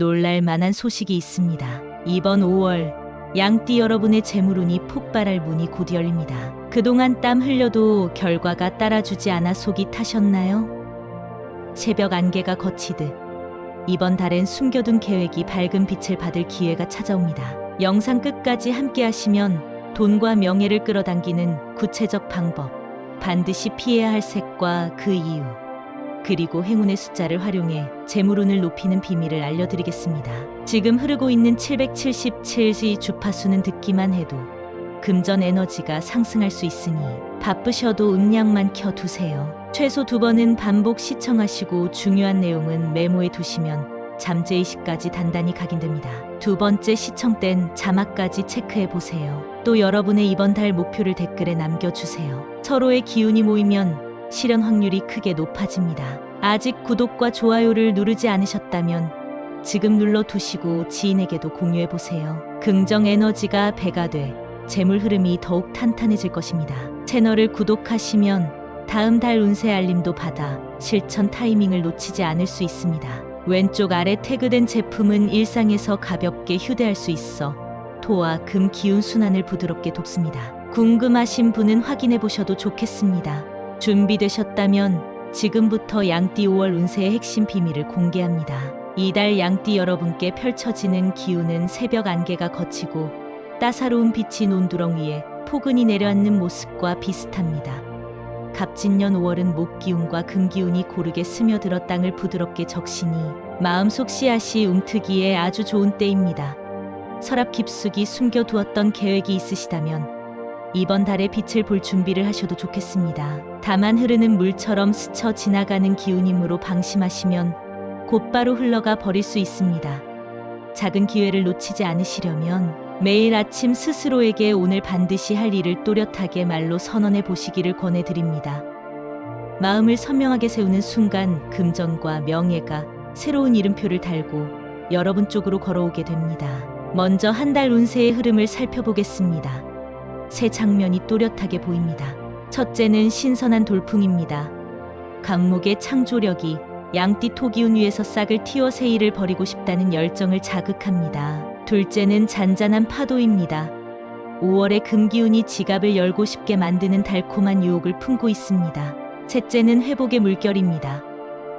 놀랄 만한 소식이 있습니다. 이번 5월 양띠 여러분의 재물운이 폭발할 문이 곧 열립니다. 그동안 땀 흘려도 결과가 따라주지 않아 속이 타셨나요? 새벽 안개가 걷히듯 이번 달엔 숨겨둔 계획이 밝은 빛을 받을 기회가 찾아옵니다. 영상 끝까지 함께 하시면 돈과 명예를 끌어당기는 구체적 방법, 반드시 피해야 할 색과 그 이유, 그리고 행운의 숫자를 활용해 재물운을 높이는 비밀을 알려드리겠습니다. 지금 흐르고 있는 777의 주파수는 듣기만 해도 금전 에너지가 상승할 수 있으니 바쁘셔도 음량만 켜두세요. 최소 2번은 반복 시청하시고 중요한 내용은 메모해 두시면 잠재의식까지 단단히 각인됩니다. 2번째 시청 땐 자막까지 체크해 보세요. 또 여러분의 이번 달 목표를 댓글에 남겨주세요. 서로의 기운이 모이면 실현 확률이 크게 높아집니다. 아직 구독과 좋아요를 누르지 않으셨다면 지금 눌러두시고 지인에게도 공유해보세요. 긍정 에너지가 배가 돼 재물 흐름이 더욱 탄탄해질 것입니다. 채널을 구독하시면 다음 달 운세 알림도 받아 실천 타이밍을 놓치지 않을 수 있습니다. 왼쪽 아래 태그된 제품은 일상에서 가볍게 휴대할 수 있어 토와 금 기운 순환을 부드럽게 돕습니다. 궁금하신 분은 확인해 보셔도 좋겠습니다. 준비되셨다면 지금부터 양띠 5월 운세의 핵심 비밀을 공개합니다. 이달 양띠 여러분께 펼쳐지는 기운은 새벽 안개가 걷히고 따사로운 빛이 논두렁 위에 포근히 내려앉는 모습과 비슷합니다. 갑진년 5월은 목기운과 금기운이 고르게 스며들어 땅을 부드럽게 적시니 마음속 씨앗이 움트기에 아주 좋은 때입니다. 서랍 깊숙이 숨겨두었던 계획이 있으시다면 이번 달에 빛을 볼 준비를 하셔도 좋겠습니다. 다만 흐르는 물처럼 스쳐 지나가는 기운이므로 방심하시면 곧바로 흘러가 버릴 수 있습니다. 작은 기회를 놓치지 않으시려면 매일 아침 스스로에게 오늘 반드시 할 일을 또렷하게 말로 선언해 보시기를 권해드립니다. 마음을 선명하게 세우는 순간 금전과 명예가 새로운 이름표를 달고 여러분 쪽으로 걸어오게 됩니다. 먼저 한 달 운세의 흐름을 살펴보겠습니다. 새 장면이 또렷하게 보입니다. 첫째는 신선한 돌풍입니다. 감목의 창조력이 양띠 토기운 위에서 싹을 틔워 새 일을 벌이고 싶다는 열정을 자극합니다. 둘째는 잔잔한 파도입니다. 5월의 금기운이 지갑을 열고 싶게 만드는 달콤한 유혹을 품고 있습니다. 셋째는 회복의 물결입니다.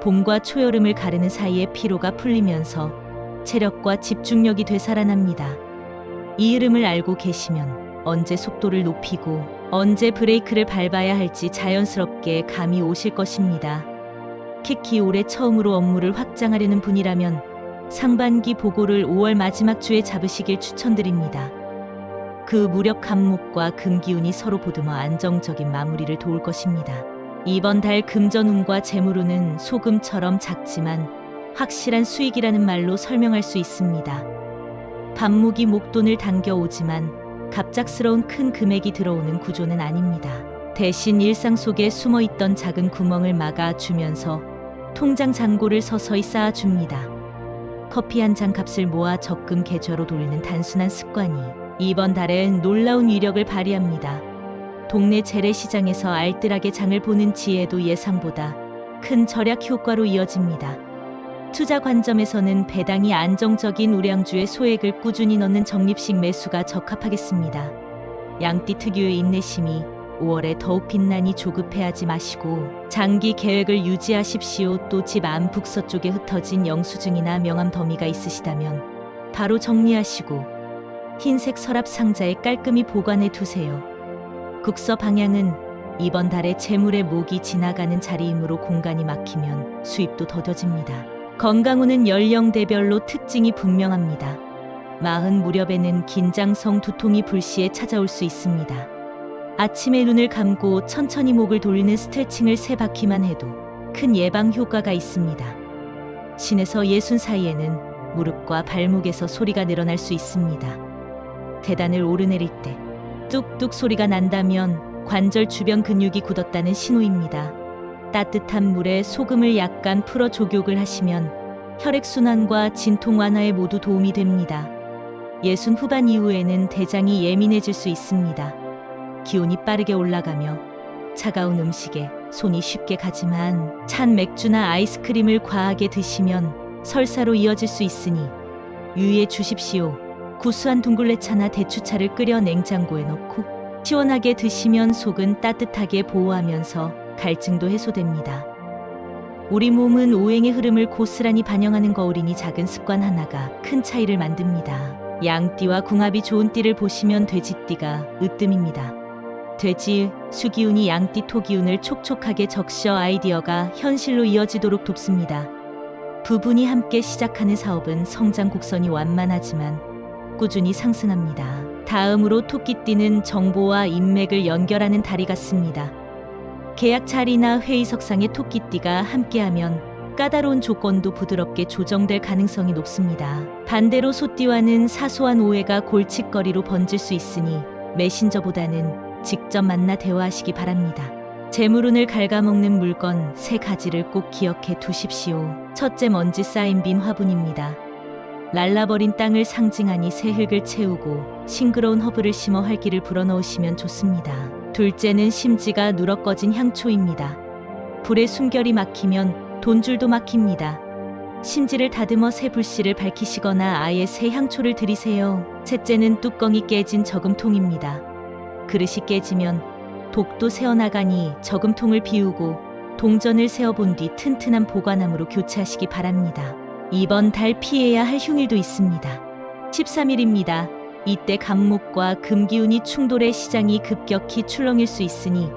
봄과 초여름을 가르는 사이에 피로가 풀리면서 체력과 집중력이 되살아납니다. 이 흐름을 알고 계시면 언제 속도를 높이고 언제 브레이크를 밟아야 할지 자연스럽게 감이 오실 것입니다. 특히 올해 처음으로 업무를 확장하려는 분이라면 상반기 보고를 5월 마지막 주에 잡으시길 추천드립니다. 그 무력 감목과 금기운이 서로 보듬어 안정적인 마무리를 도울 것입니다. 이번 달 금전운과 재물운은 소금처럼 작지만 확실한 수익이라는 말로 설명할 수 있습니다. 반목이 목돈을 당겨오지만 갑작스러운 큰 금액이 들어오는 구조는 아닙니다. 대신 일상 속에 숨어있던 작은 구멍을 막아주면서 통장 잔고를 서서히 쌓아줍니다. 커피 한 잔 값을 모아 적금 계좌로 돌리는 단순한 습관이 이번 달엔 놀라운 위력을 발휘합니다. 동네 재래시장에서 알뜰하게 장을 보는 지혜도 예상보다 큰 절약 효과로 이어집니다. 투자 관점에서는 배당이 안정적인 우량주에 소액을 꾸준히 넣는 적립식 매수가 적합하겠습니다. 양띠 특유의 인내심이 5월에 더욱 빛나니 조급해하지 마시고 장기 계획을 유지하십시오. 또 집 안 북서쪽에 흩어진 영수증이나 명함 더미가 있으시다면 바로 정리하시고 흰색 서랍 상자에 깔끔히 보관해 두세요. 국서 방향은 이번 달에 재물의 목이 지나가는 자리이므로 공간이 막히면 수입도 더뎌집니다. 건강운은 연령대별로 특징이 분명합니다. 40 무렵에는 긴장성 두통이 불시에 찾아올 수 있습니다. 아침에 눈을 감고 천천히 목을 돌리는 스트레칭을 3바퀴만 해도 큰 예방 효과가 있습니다. 신에서 60 사이에는 무릎과 발목에서 소리가 늘어날 수 있습니다. 계단을 오르내릴 때 뚝뚝 소리가 난다면 관절 주변 근육이 굳었다는 신호입니다. 따뜻한 물에 소금을 약간 풀어 족욕을 하시면 혈액순환과 진통 완화에 모두 도움이 됩니다. 60 후반 이후에는 대장이 예민해질 수 있습니다. 기온이 빠르게 올라가며 차가운 음식에 손이 쉽게 가지만 찬 맥주나 아이스크림을 과하게 드시면 설사로 이어질 수 있으니 유의해 주십시오. 구수한 둥글레차나 대추차를 끓여 냉장고에 넣고 시원하게 드시면 속은 따뜻하게 보호하면서 갈증도 해소됩니다. 우리 몸은 오행의 흐름을 고스란히 반영하는 거울이니 작은 습관 하나가 큰 차이를 만듭니다. 양띠와 궁합이 좋은 띠를 보시면 돼지띠가 으뜸입니다. 돼지, 수기운이 양띠 토기운을 촉촉하게 적셔 아이디어가 현실로 이어지도록 돕습니다. 부부니 함께 시작하는 사업은 성장 곡선이 완만하지만 꾸준히 상승합니다. 다음으로 토끼띠는 정보와 인맥을 연결하는 다리 같습니다. 계약 자리나 회의석상의 토끼띠가 함께하면 까다로운 조건도 부드럽게 조정될 가능성이 높습니다. 반대로 소띠와는 사소한 오해가 골칫거리로 번질 수 있으니 메신저보다는 직접 만나 대화하시기 바랍니다. 재물운을 갉아먹는 물건 3가지를 꼭 기억해 두십시오. 첫째, 먼지 쌓인 빈 화분입니다. 날라버린 땅을 상징하니 새 흙을 채우고 싱그러운 허브를 심어 활기를 불어넣으시면 좋습니다. 둘째는 심지가 누럭꺼진 향초입니다. 불에 숨결이 막히면 돈줄도 막힙니다. 심지를 다듬어 새 불씨를 밝히시거나 아예 새 향초를 들이세요. 셋째는 뚜껑이 깨진 저금통입니다. 그릇이 깨지면 독도 새어나가니 저금통을 비우고 동전을 세어본 뒤 튼튼한 보관함으로 교체하시기 바랍니다. 이번 달 피해야 할 흉일도 있습니다. 13일입니다. 이때 갑목과 금기운이 충돌해 시장이 급격히 출렁일 수 있으니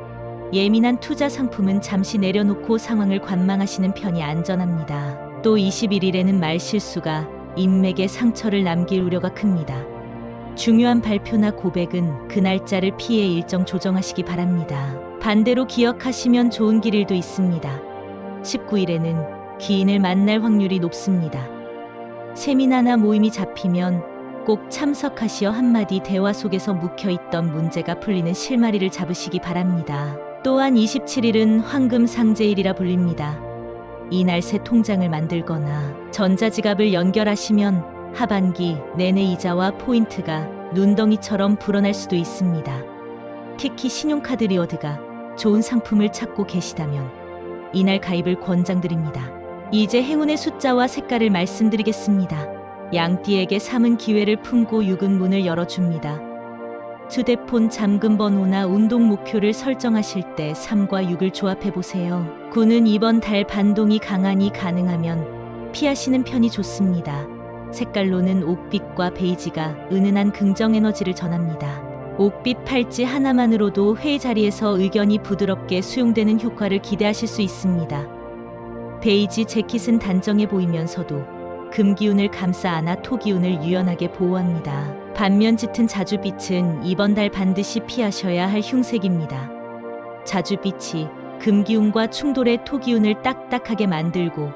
예민한 투자 상품은 잠시 내려놓고 상황을 관망하시는 편이 안전합니다. 또 21일에는 말실수가 인맥에 상처를 남길 우려가 큽니다. 중요한 발표나 고백은 그 날짜를 피해 일정 조정하시기 바랍니다. 반대로 기억하시면 좋은 길일도 있습니다. 19일에는 기인을 만날 확률이 높습니다. 세미나나 모임이 잡히면 꼭 참석하시어 한마디 대화 속에서 묵혀있던 문제가 풀리는 실마리를 잡으시기 바랍니다. 또한 27일은 황금상제일이라 불립니다. 이날 새 통장을 만들거나 전자지갑을 연결하시면 하반기 내내 이자와 포인트가 눈덩이처럼 불어날 수도 있습니다. 특히 신용카드 리워드가 좋은 상품을 찾고 계시다면 이날 가입을 권장드립니다. 이제 행운의 숫자와 색깔을 말씀드리겠습니다. 양띠에게 3은 기회를 품고 6은 문을 열어줍니다. 휴대폰 잠금 번호나 운동 목표를 설정하실 때 3과 6을 조합해보세요. 9는 이번 달 반동이 강하니 가능하면 피하시는 편이 좋습니다. 색깔로는 옥빛과 베이지가 은은한 긍정 에너지를 전합니다. 옥빛 팔찌 하나만으로도 회의 자리에서 의견이 부드럽게 수용되는 효과를 기대하실 수 있습니다. 베이지 재킷은 단정해 보이면서도 금기운을 감싸 안아 토기운을 유연하게 보호합니다. 반면 짙은 자주빛은 이번 달 반드시 피하셔야 할 흉색입니다. 자주빛이 금기운과 충돌해 토기운을 딱딱하게 만들고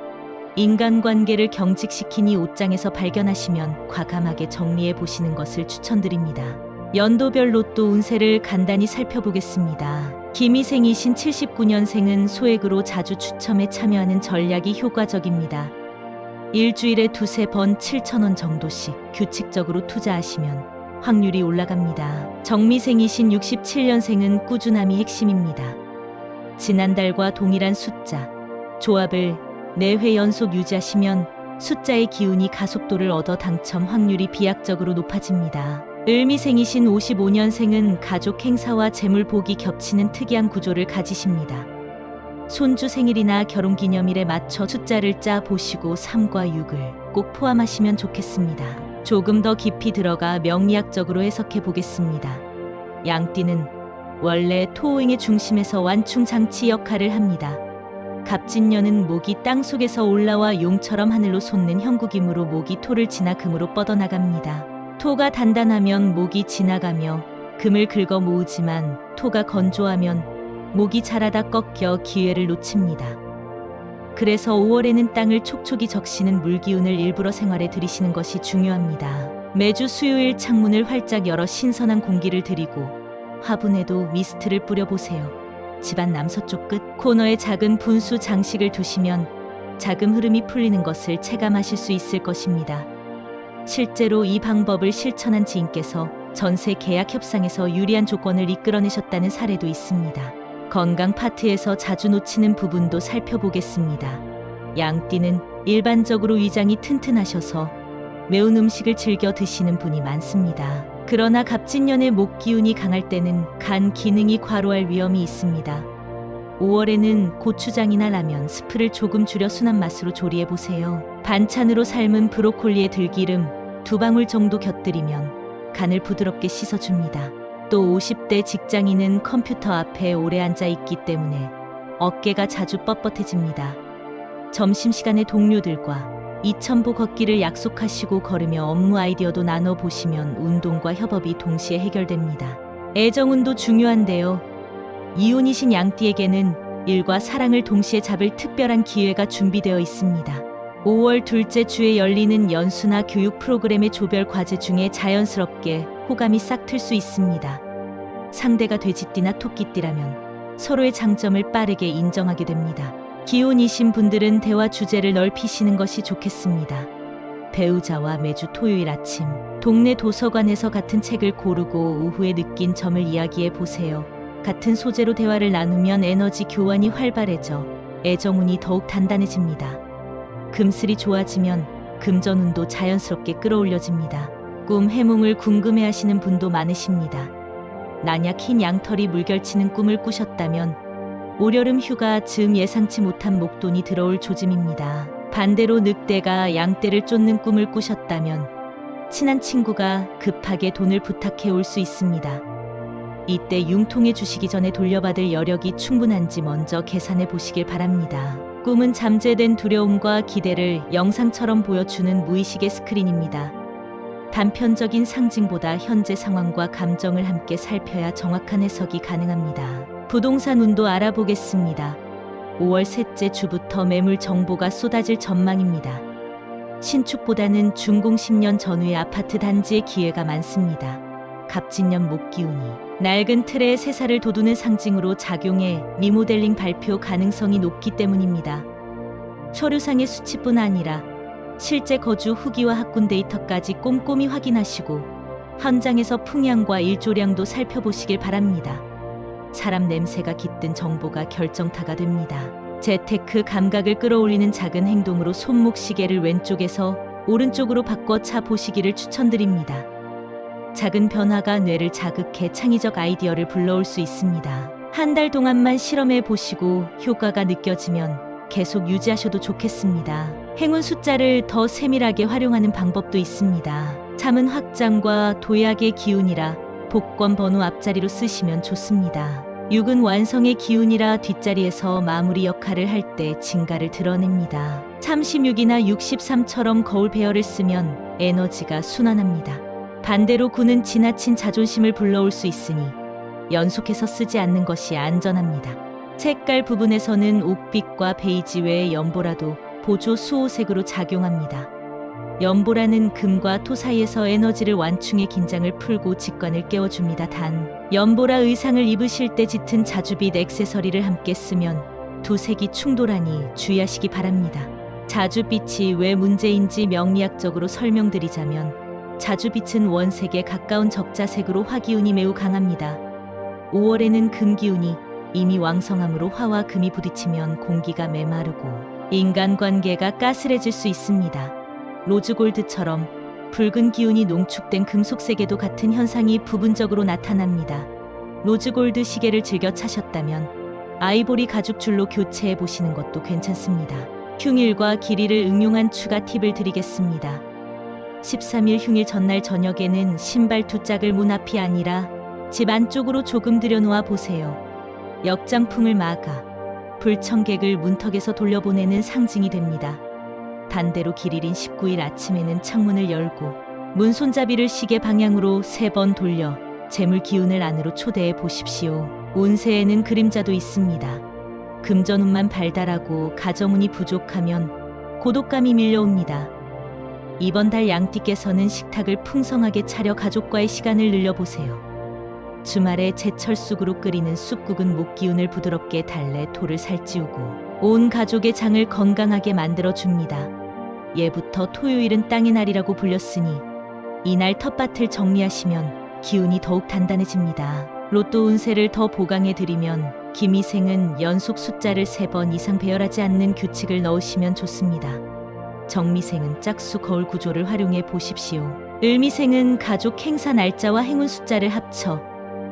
인간관계를 경직시키니 옷장에서 발견하시면 과감하게 정리해 보시는 것을 추천드립니다. 연도별 로또 운세를 간단히 살펴보겠습니다. 기미생이신 79년생은 소액으로 자주 추첨에 참여하는 전략이 효과적입니다. 일주일에 2~3번 7,000원 정도씩 규칙적으로 투자하시면 확률이 올라갑니다. 정미생이신 67년생은 꾸준함이 핵심입니다. 지난달과 동일한 숫자, 조합을 4회 연속 유지하시면 숫자의 기운이 가속도를 얻어 당첨 확률이 비약적으로 높아집니다. 을미생이신 55년생은 가족 행사와 재물복이 겹치는 특이한 구조를 가지십니다. 손주 생일이나 결혼기념일에 맞춰 숫자를 짜 보시고 3과 6을 꼭 포함하시면 좋겠습니다. 조금 더 깊이 들어가 명리학적으로 해석해 보겠습니다. 양띠는 원래 토오행의 중심에서 완충장치 역할을 합니다. 갑진년은 목이 땅속에서 올라와 용처럼 하늘로 솟는 형국이므로 목이 토를 지나 금으로 뻗어나갑니다. 토가 단단하면 목이 지나가며 금을 긁어 모으지만 토가 건조하면 목이 자라다 꺾여 기회를 놓칩니다. 그래서 5월에는 땅을 촉촉이 적시는 물기운을 일부러 생활에 들이시는 것이 중요합니다. 매주 수요일 창문을 활짝 열어 신선한 공기를 들이고 화분에도 미스트를 뿌려보세요. 집안 남서쪽 끝 코너에 작은 분수 장식을 두시면 자금 흐름이 풀리는 것을 체감하실 수 있을 것입니다. 실제로 이 방법을 실천한 지인께서 전세 계약 협상에서 유리한 조건을 이끌어내셨다는 사례도 있습니다. 건강 파트에서 자주 놓치는 부분도 살펴보겠습니다. 양띠는 일반적으로 위장이 튼튼하셔서 매운 음식을 즐겨 드시는 분이 많습니다. 그러나 갑진년의 목 기운이 강할 때는 간 기능이 과로할 위험이 있습니다. 5월에는 고추장이나 라면, 스프를 조금 줄여 순한 맛으로 조리해 보세요. 반찬으로 삶은 브로콜리에 들기름 2방울 정도 곁들이면 간을 부드럽게 씻어줍니다. 또 50대 직장인은 컴퓨터 앞에 오래 앉아 있기 때문에 어깨가 자주 뻣뻣해집니다. 점심시간에 동료들과 2000보 걷기를 약속하시고 걸으며 업무 아이디어도 나눠보시면 운동과 협업이 동시에 해결됩니다. 애정운도 중요한데요. 이혼이신 양띠에게는 일과 사랑을 동시에 잡을 특별한 기회가 준비되어 있습니다. 5월 둘째 주에 열리는 연수나 교육 프로그램의 조별 과제 중에 자연스럽게 호감이 싹 틀 수 있습니다. 상대가 돼지띠나 토끼띠라면 서로의 장점을 빠르게 인정하게 됩니다. 기혼이신 분들은 대화 주제를 넓히시는 것이 좋겠습니다. 배우자와 매주 토요일 아침 동네 도서관에서 같은 책을 고르고 오후에 느낀 점을 이야기해 보세요. 같은 소재로 대화를 나누면 에너지 교환이 활발해져 애정운이 더욱 단단해집니다. 금슬이 좋아지면 금전운도 자연스럽게 끌어올려집니다. 꿈 해몽을 궁금해하시는 분도 많으십니다. 만약 흰 양털이 물결치는 꿈을 꾸셨다면 올여름 휴가 즈음 예상치 못한 목돈이 들어올 조짐입니다. 반대로 늑대가 양떼를 쫓는 꿈을 꾸셨다면 친한 친구가 급하게 돈을 부탁해 올 수 있습니다. 이때 융통해 주시기 전에 돌려받을 여력이 충분한지 먼저 계산해 보시길 바랍니다. 꿈은 잠재된 두려움과 기대를 영상처럼 보여주는 무의식의 스크린입니다. 단편적인 상징보다 현재 상황과 감정을 함께 살펴야 정확한 해석이 가능합니다. 부동산 운도 알아보겠습니다. 5월 셋째 주부터 매물 정보가 쏟아질 전망입니다. 신축보다는 준공 10년 전후의 아파트 단지의 기회가 많습니다. 갑진년 목 기운이 낡은 틀에 새살을 돋우는 상징으로 작용해 리모델링 발표 가능성이 높기 때문입니다. 서류상의 수치뿐 아니라 실제 거주 후기와 학군 데이터까지 꼼꼼히 확인하시고 현장에서 풍향과 일조량도 살펴보시길 바랍니다. 사람 냄새가 깃든 정보가 결정타가 됩니다. 재테크 감각을 끌어올리는 작은 행동으로 손목 시계를 왼쪽에서 오른쪽으로 바꿔 차 보시기를 추천드립니다. 작은 변화가 뇌를 자극해 창의적 아이디어를 불러올 수 있습니다. 한 달 동안만 실험해 보시고 효과가 느껴지면 계속 유지하셔도 좋겠습니다. 행운 숫자를 더 세밀하게 활용하는 방법도 있습니다. 잠은 확장과 도약의 기운이라 복권 번호 앞자리로 쓰시면 좋습니다. 6은 완성의 기운이라 뒷자리에서 마무리 역할을 할 때 진가를 드러냅니다. 36이나 63처럼 거울 배열을 쓰면 에너지가 순환합니다. 반대로 9는 지나친 자존심을 불러올 수 있으니 연속해서 쓰지 않는 것이 안전합니다. 색깔 부분에서는 옥빛과 베이지 외에 연보라도 보조 수호색으로 작용합니다. 연보라는 금과 토 사이에서 에너지를 완충해 긴장을 풀고 직관을 깨워줍니다. 단, 연보라 의상을 입으실 때 짙은 자주빛 액세서리를 함께 쓰면 두 색이 충돌하니 주의하시기 바랍니다. 자주빛이 왜 문제인지 명리학적으로 설명드리자면 자주빛은 원색에 가까운 적자색으로 화기운이 매우 강합니다. 5월에는 금기운이 이미 왕성함으로 화와 금이 부딪히면 공기가 메마르고 인간관계가 까슬해질 수 있습니다. 로즈골드처럼 붉은 기운이 농축된 금속색에도 같은 현상이 부분적으로 나타납니다. 로즈골드 시계를 즐겨 차셨다면 아이보리 가죽줄로 교체해 보시는 것도 괜찮습니다. 흉일과 길이를 응용한 추가 팁을 드리겠습니다. 13일 흉일 전날 저녁에는 신발 두 짝을 문 앞이 아니라 집 안쪽으로 조금 들여놓아 보세요. 역장풍을 막아 불청객을 문턱에서 돌려보내는 상징이 됩니다. 반대로 길일인 19일 아침에는 창문을 열고 문 손잡이를 시계 방향으로 3번 돌려 재물 기운을 안으로 초대해 보십시오. 운세에는 그림자도 있습니다. 금전운만 발달하고 가정운이 부족하면 고독감이 밀려옵니다. 이번 달 양띠께서는 식탁을 풍성하게 차려 가족과의 시간을 늘려보세요. 주말에 제철 쑥으로 끓이는 쑥국은 목 기운을 부드럽게 달래 토를 살찌우고 온 가족의 장을 건강하게 만들어줍니다. 예부터 토요일은 땅의 날이라고 불렸으니 이날 텃밭을 정리하시면 기운이 더욱 단단해집니다. 로또 운세를 더 보강해드리면 김희생은 연속 숫자를 3번 이상 배열하지 않는 규칙을 넣으시면 좋습니다. 정미생은 짝수 거울 구조를 활용해 보십시오. 을미생은 가족 행사 날짜와 행운 숫자를 합쳐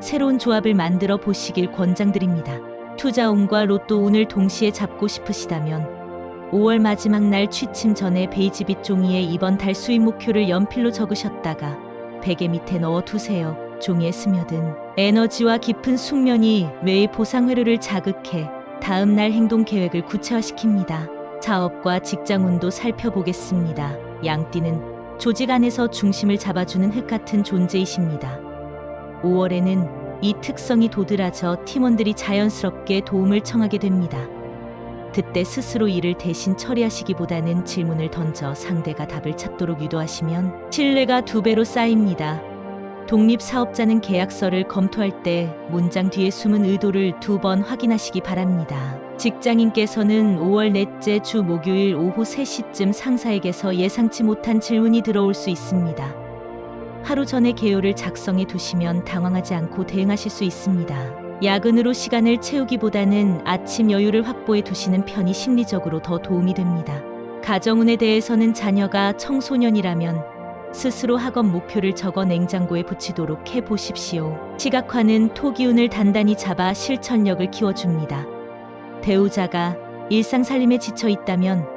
새로운 조합을 만들어 보시길 권장드립니다. 투자운과 로또 운을 동시에 잡고 싶으시다면 5월 마지막 날 취침 전에 베이지빛 종이에 이번 달 수입 목표를 연필로 적으셨다가 베개 밑에 넣어 두세요. 종이에 스며든 에너지와 깊은 숙면이 뇌의 보상 회로를 자극해 다음 날 행동 계획을 구체화시킵니다. 사업과 직장 운도 살펴보겠습니다. 양띠는 조직 안에서 중심을 잡아주는 흙 같은 존재이십니다. 5월에는 이 특성이 도드라져 팀원들이 자연스럽게 도움을 청하게 됩니다. 그때 스스로 일을 대신 처리하시기보다는 질문을 던져 상대가 답을 찾도록 유도하시면 신뢰가 2배로 쌓입니다. 독립사업자는 계약서를 검토할 때 문장 뒤에 숨은 의도를 2번 확인하시기 바랍니다. 직장인께서는 5월 넷째 주 목요일 오후 3시쯤 상사에게서 예상치 못한 질문이 들어올 수 있습니다. 하루 전에 개요를 작성해 두시면 당황하지 않고 대응하실 수 있습니다. 야근으로 시간을 채우기보다는 아침 여유를 확보해 두시는 편이 심리적으로 더 도움이 됩니다. 가정운에 대해서는 자녀가 청소년이라면 스스로 학업 목표를 적어 냉장고에 붙이도록 해 보십시오. 시각화는 토기운을 단단히 잡아 실천력을 키워줍니다. 배우자가 일상살림에 지쳐 있다면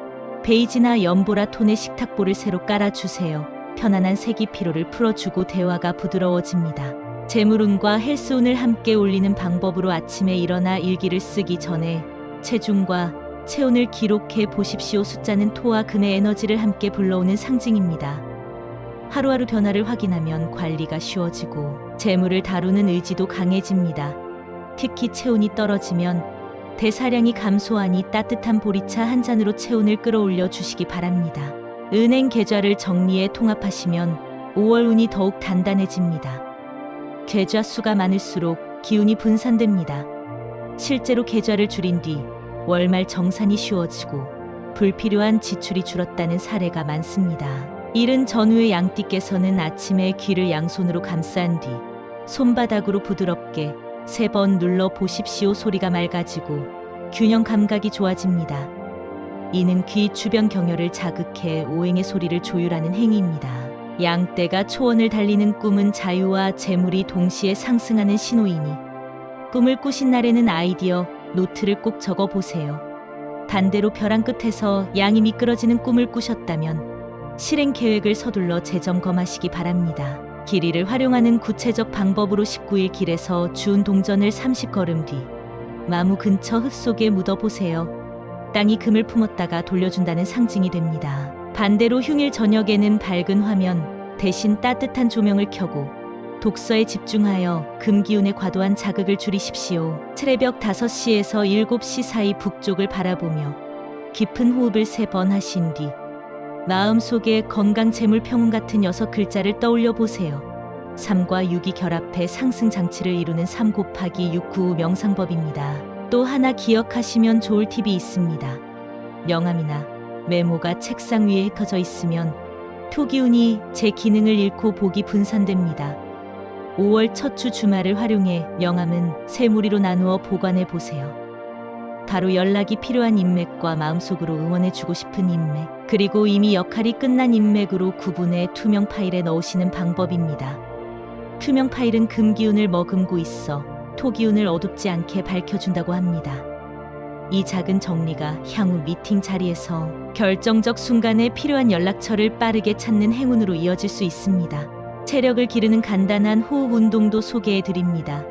베이지나 연보라 톤의 식탁보를 새로 깔아주세요. 편안한 색이 피로를 풀어주고 대화가 부드러워집니다. 재물운과 헬스운을 함께 올리는 방법으로 아침에 일어나 일기를 쓰기 전에 체중과 체온을 기록해 보십시오. 숫자는 토와 금의 에너지를 함께 불러오는 상징입니다. 하루하루 변화를 확인하면 관리가 쉬워지고 재물을 다루는 의지도 강해집니다. 특히 체온이 떨어지면 대사량이 감소하니 따뜻한 보리차 한 잔으로 체온을 끌어올려 주시기 바랍니다. 은행 계좌를 정리해 통합하시면 5월 운이 더욱 단단해집니다. 계좌 수가 많을수록 기운이 분산됩니다. 실제로 계좌를 줄인 뒤 월말 정산이 쉬워지고 불필요한 지출이 줄었다는 사례가 많습니다. 이른 전후의 양띠께서는 아침에 귀를 양손으로 감싼 뒤 손바닥으로 부드럽게 3번 눌러 보십시오. 소리가 맑아지고 균형 감각이 좋아집니다. 이는 귀 주변 경혈을 자극해 오행의 소리를 조율하는 행위입니다. 양떼가 초원을 달리는 꿈은 자유와 재물이 동시에 상승하는 신호이니 꿈을 꾸신 날에는 아이디어, 노트를 꼭 적어보세요. 반대로 벼랑 끝에서 양이 미끄러지는 꿈을 꾸셨다면 실행 계획을 서둘러 재점검하시기 바랍니다. 길이를 활용하는 구체적 방법으로 19일 길에서 주운 동전을 30걸음 뒤 마무 근처 흙 속에 묻어보세요. 땅이 금을 품었다가 돌려준다는 상징이 됩니다. 반대로 흉일 저녁에는 밝은 화면 대신 따뜻한 조명을 켜고 독서에 집중하여 금기운의 과도한 자극을 줄이십시오. 새벽 5시에서 7시 사이 북쪽을 바라보며 깊은 호흡을 3번 하신 뒤 마음속에 건강 재물 평온 같은 6글자를 떠올려 보세요. 3과 6이 결합해 상승 장치를 이루는 3 곱하기 6 9 명상법입니다. 또 하나 기억하시면 좋을 팁이 있습니다. 명함이나 메모가 책상 위에 흩어져 있으면 토기운이 제 기능을 잃고 복이 분산됩니다. 5월 첫 주 주말을 활용해 명함은 3무리로 나누어 보관해 보세요. 바로 연락이 필요한 인맥과 마음속으로 응원해주고 싶은 인맥, 그리고 이미 역할이 끝난 인맥으로 구분해 투명 파일에 넣으시는 방법입니다. 투명 파일은 금기운을 머금고 있어 토기운을 어둡지 않게 밝혀준다고 합니다. 이 작은 정리가 향후 미팅 자리에서 결정적 순간에 필요한 연락처를 빠르게 찾는 행운으로 이어질 수 있습니다. 체력을 기르는 간단한 호흡 운동도 소개해 드립니다.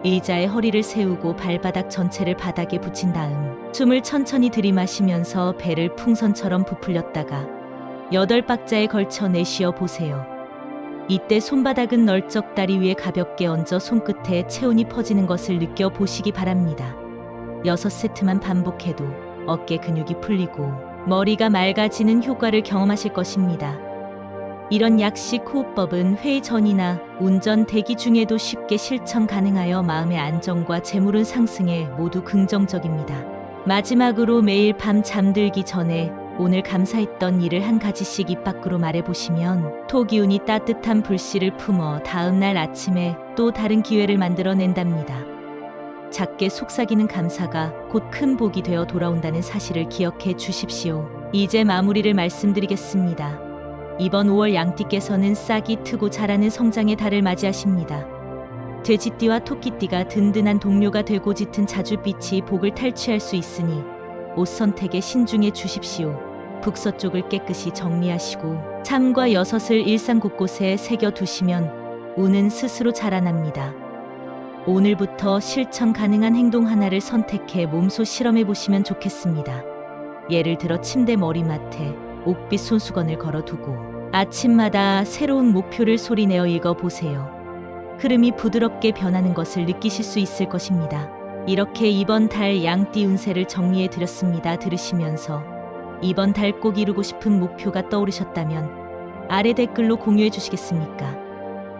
의자에 허리를 세우고 발바닥 전체를 바닥에 붙인 다음 숨을 천천히 들이마시면서 배를 풍선처럼 부풀렸다가 8박자에 걸쳐 내쉬어 보세요. 이때 손바닥은 널쩍 다리 위에 가볍게 얹어 손끝에 체온이 퍼지는 것을 느껴보시기 바랍니다. 6세트만 반복해도 어깨 근육이 풀리고 머리가 맑아지는 효과를 경험하실 것입니다. 이런 약식 호흡법은 회의 전이나 운전 대기 중에도 쉽게 실천 가능하여 마음의 안정과 재물운 상승에 모두 긍정적입니다. 마지막으로 매일 밤 잠들기 전에 오늘 감사했던 일을 한 가지씩 입 밖으로 말해보시면 토기운이 따뜻한 불씨를 품어 다음날 아침에 또 다른 기회를 만들어낸답니다. 작게 속삭이는 감사가 곧 큰 복이 되어 돌아온다는 사실을 기억해 주십시오. 이제 마무리를 말씀드리겠습니다. 이번 5월 양띠께서는 싹이 트고 자라는 성장의 달을 맞이하십니다. 돼지띠와 토끼띠가 든든한 동료가 되고 짙은 자줏빛이 복을 탈취할 수 있으니 옷 선택에 신중해 주십시오. 북서쪽을 깨끗이 정리하시고 참과 여섯을 일상 곳곳에 새겨두시면 운은 스스로 자라납니다. 오늘부터 실천 가능한 행동 하나를 선택해 몸소 실험해 보시면 좋겠습니다. 예를 들어 침대 머리맡에 옥빛 손수건을 걸어두고 아침마다 새로운 목표를 소리내어 읽어보세요. 흐름이 부드럽게 변하는 것을 느끼실 수 있을 것입니다. 이렇게 이번 달 양띠 운세를 정리해 드렸습니다. 들으시면서 이번 달 꼭 이루고 싶은 목표가 떠오르셨다면 아래 댓글로 공유해 주시겠습니까?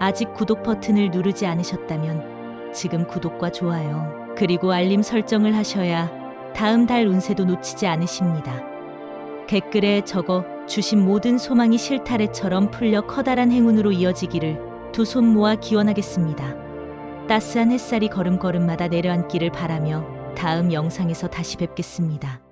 아직 구독 버튼을 누르지 않으셨다면 지금 구독과 좋아요 그리고 알림 설정을 하셔야 다음 달 운세도 놓치지 않으십니다. 댓글에 적어 주신 모든 소망이 실타래처럼 풀려 커다란 행운으로 이어지기를 두 손 모아 기원하겠습니다. 따스한 햇살이 걸음걸음마다 내려앉기를 바라며 다음 영상에서 다시 뵙겠습니다.